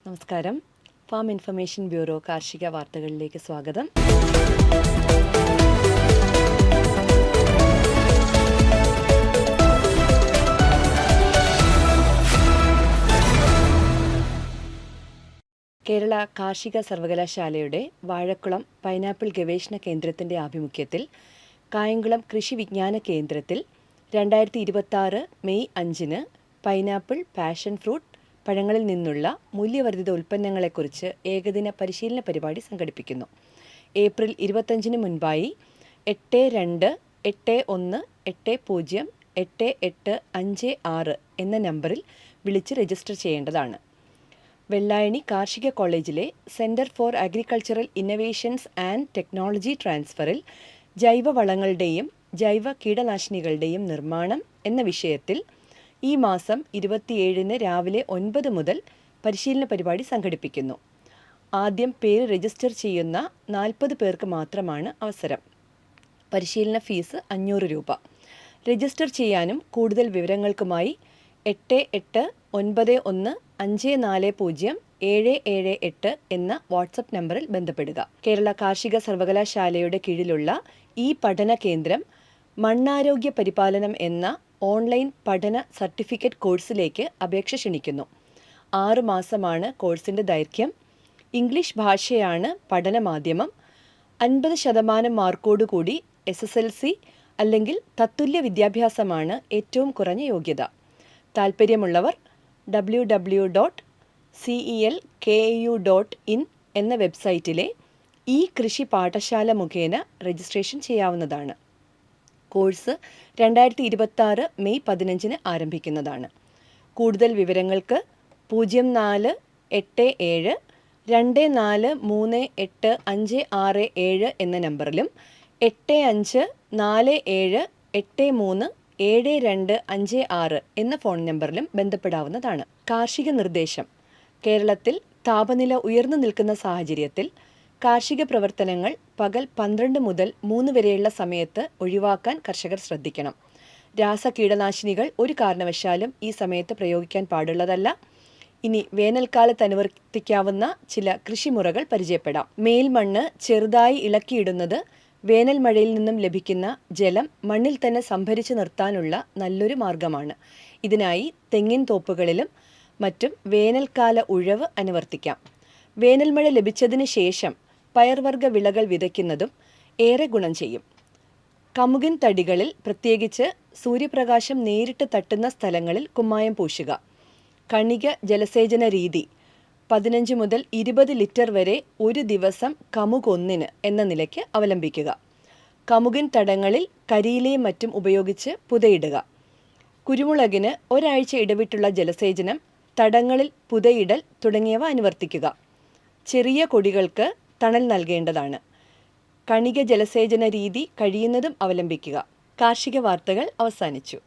നമസ്കാരം. Farm information bureau കാർഷിക വാർത്തകളിലേക്ക് സ്വാഗതം. കേരള കാർഷിക സർവകലാശാലയുടെ വാഴക്കുളം പൈനാപ്പിൾ ഗവേഷണ കേന്ദ്രത്തിൻ്റെ ആഭിമുഖ്യത്തിൽ കായംകുളം കൃഷി വിജ്ഞാന കേന്ദ്രത്തിൽ 2026 മെയ് 5 പൈനാപ്പിൾ, പാഷൻ ഫ്രൂട്ട് പഴങ്ങളിൽ നിന്നുള്ള മൂല്യവർദ്ധിത ഉൽപ്പന്നങ്ങളെക്കുറിച്ച് ഏകദിന പരിശീലന പരിപാടി സംഘടിപ്പിക്കുന്നു. ഏപ്രിൽ 25 മുൻപായി 8281808856 എന്ന നമ്പറിൽ വിളിച്ച് രജിസ്റ്റർ ചെയ്യേണ്ടതാണ്. വെള്ളായണി കാർഷിക കോളേജിലെ centre for agricultural innovations and technology ട്രാൻസ്ഫറിൽ ജൈവവളങ്ങളുടെയും ജൈവ കീടനാശിനികളുടെയും നിർമ്മാണം എന്ന വിഷയത്തിൽ ഈ മാസം 27 രാവിലെ 9 മുതൽ പരിശീലന പരിപാടി സംഘടിപ്പിക്കുന്നു. ആദ്യം പേര് രജിസ്റ്റർ ചെയ്യുന്ന 40 പേർക്ക് മാത്രമാണ് അവസരം. പരിശീലന ഫീസ് 500 രൂപ. രജിസ്റ്റർ ചെയ്യാനും കൂടുതൽ വിവരങ്ങൾക്കുമായി 8891540778 എന്ന വാട്സപ്പ് നമ്പറിൽ ബന്ധപ്പെടുക. കേരള കാർഷിക സർവകലാശാലയുടെ കീഴിലുള്ള ഈ പഠന കേന്ദ്രം മണ്ണാരോഗ്യ പരിപാലനം എന്ന ഓൺലൈൻ പഠന സർട്ടിഫിക്കറ്റ് കോഴ്സിലേക്ക് അപേക്ഷ ക്ഷണിക്കുന്നു. 6 മാസമാണ് കോഴ്സിൻ്റെ ദൈർഘ്യം. ഇംഗ്ലീഷ് ഭാഷയാണ് പഠനമാധ്യമം. 50% മാർക്കോടുകൂടി SSLC അല്ലെങ്കിൽ തത്തുല്യ വിദ്യാഭ്യാസമാണ് ഏറ്റവും കുറഞ്ഞ യോഗ്യത. താൽപ്പര്യമുള്ളവർ www.celkau.in എന്ന വെബ്സൈറ്റിലെ ഈ കൃഷി പാഠശാല മുഖേന രജിസ്ട്രേഷൻ ചെയ്യാവുന്നതാണ്. Course 2026 May 15 ആരംഭിക്കുന്നതാണ്. കൂടുതൽ വിവരങ്ങൾക്ക് 047724386567 എന്ന നമ്പറിലും 8547837256 എന്ന ഫോൺ നമ്പറിലും ബന്ധപ്പെടാവുന്നതാണ്. കാർഷിക നിർദ്ദേശം. കേരളത്തിൽ താപനില ഉയർന്നു നിൽക്കുന്ന സാഹചര്യത്തിൽ കാർഷിക പ്രവർത്തനങ്ങൾ പകൽ 12 മുതൽ 3 വരെയുള്ള സമയത്ത് ഒഴിവാക്കാൻ കർഷകർ ശ്രദ്ധിക്കണം. രാസകീടനാശിനികൾ ഒരു കാരണവശാലും ഈ സമയത്ത് പ്രയോഗിക്കാൻ പാടുള്ളതല്ല. ഇനി വേനൽക്കാലത്ത് അനുവർത്തിക്കാവുന്ന ചില കൃഷിമുറകൾ പരിചയപ്പെടാം. മേൽമണ്ണ് ചെറുതായി ഇളക്കിയിടുന്നത് വേനൽ മഴയിൽ നിന്നും ലഭിക്കുന്ന ജലം മണ്ണിൽ തന്നെ സംഭരിച്ചു നിർത്താനുള്ള നല്ലൊരു മാർഗമാണ്. ഇതിനായി തെങ്ങിൻ തോപ്പുകളിലും മറ്റും വേനൽക്കാല ഉഴവ് അനുവർത്തിക്കാം. വേനൽമഴ ലഭിച്ചതിന് ശേഷം പയർവർഗ്ഗ വിളകൾ വിതയ്ക്കുന്നതും ഏറെ ഗുണം ചെയ്യും. കമുകിൻ തടികളിൽ പ്രത്യേകിച്ച് സൂര്യപ്രകാശം നേരിട്ട് തട്ടുന്ന സ്ഥലങ്ങളിൽ കുമ്മായം പൂശുക. കണിക ജലസേചന രീതി 15 മുതൽ 20 ലിറ്റർ വരെ ഒരു ദിവസം കമുകൊന്നിന് എന്ന നിലയ്ക്ക് അവലംബിക്കുക. കമുകിൻ തടങ്ങളിൽ കരിയിലയും മറ്റും ഉപയോഗിച്ച് പുതയിടുക. കുരുമുളകിന് ഒരാഴ്ച ഇടവിട്ടുള്ള ജലസേചനം, തടങ്ങളിൽ പുതയിടൽ തുടങ്ങിയവ അനുവർത്തിക്കുക. ചെറിയ കൊടികൾക്ക് തണൽ നൽകേണ്ടതാണ്. കണിക ജലസേചന രീതി കഴിയുന്നതും അവലംബിക്കുക. കാർഷിക വാർത്തകൾ അവസാനിച്ചു.